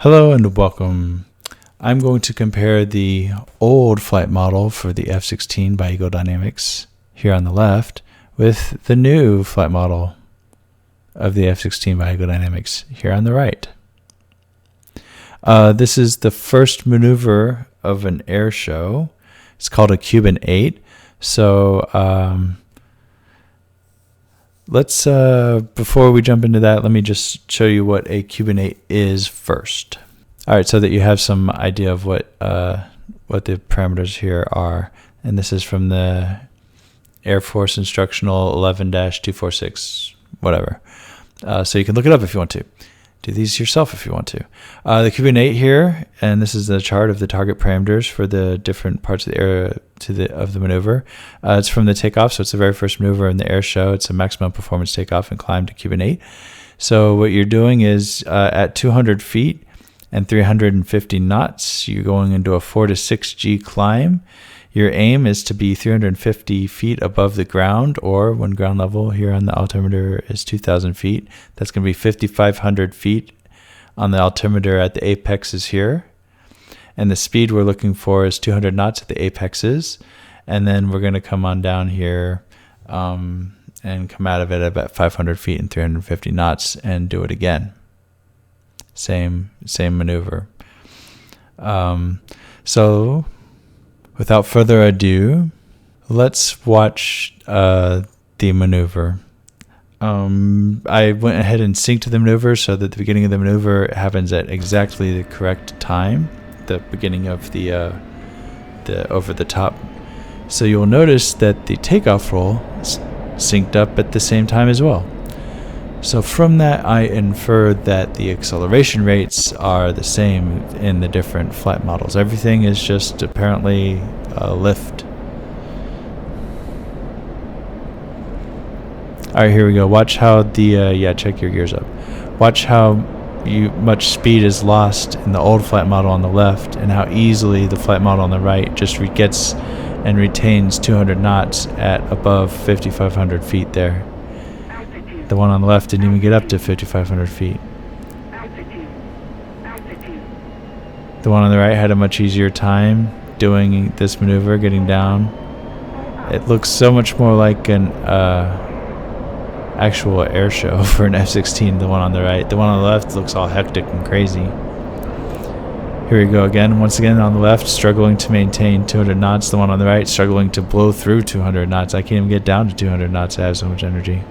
Hello and welcome. I'm going to compare the old flight model for the F-16 by Eagle Dynamics here on the left with the new flight model of the F-16 by Eagle Dynamics here on the right. This is the first maneuver of an air show. It's called a Cuban 8. So let's, before we jump into that, let me just show you what a Cuban 8 is first. All right, so that you have some idea of what the parameters here are. And this is from the Air Force Instructional 11-246, whatever. So you can look it up if you want to. Do these yourself if you want to. The Cuban 8 here, and this is the chart of the target parameters for the different parts of the air of the maneuver. It's from the takeoff, so it's the very first maneuver in the air show. It's a maximum performance takeoff and climb to Cuban 8. So what you're doing is at 200 feet and 350 knots, you're going into a 4 to 6 G climb. Your aim is to be 350 feet above the ground, or when ground level here on the altimeter is 2,000 feet. That's going to be 5,500 feet on the altimeter at the apexes here. And the speed we're looking for is 200 knots at the apexes. And then we're going to come on down here and come out of it at about 500 feet and 350 knots and do it again. Same maneuver. So without further ado, let's watch the maneuver. I went ahead and synced the maneuver so that the beginning of the maneuver happens at exactly the correct time, the beginning of the over the top. So you'll notice that the takeoff roll is synced up at the same time as well. So from that, I inferred that the acceleration rates are the same in the different flight models. Everything is just apparently a lift. All right, here we go. Watch how the check your gears up. Watch how much speed is lost in the old flight model on the left, and how easily the flight model on the right just gets and retains 200 knots at above 5,500 feet there. The one on the left didn't even get up to 5,500 feet. The one on the right had a much easier time doing this maneuver, getting down. It looks so much more like an actual air show for an F-16, the one on the right. The one on the left looks all hectic and crazy. Here we go again. Once again on the left, struggling to maintain 200 knots. The one on the right, struggling to blow through 200 knots. I can't even get down to 200 knots. I have so much energy.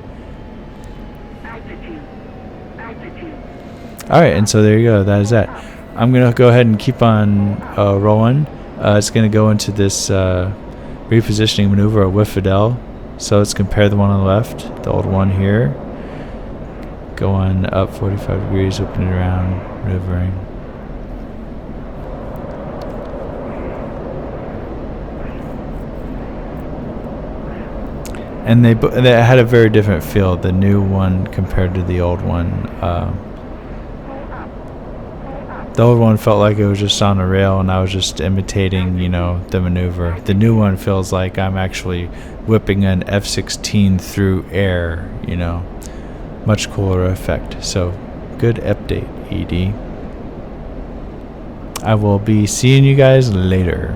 Alright, and so there you go. That is that. I'm going to go ahead and keep on rolling. It's going to go into this repositioning maneuver, a whiff Fidel. So let's compare the one on the left, the old one here. Going up 45 degrees, opening around, maneuvering. And they had a very different feel, the new one compared to the old one. The old one felt like it was just on a rail and I was just imitating, the maneuver. The new one feels like I'm actually whipping an F-16 through air, Much cooler effect. So, good update, ED. I will be seeing you guys later.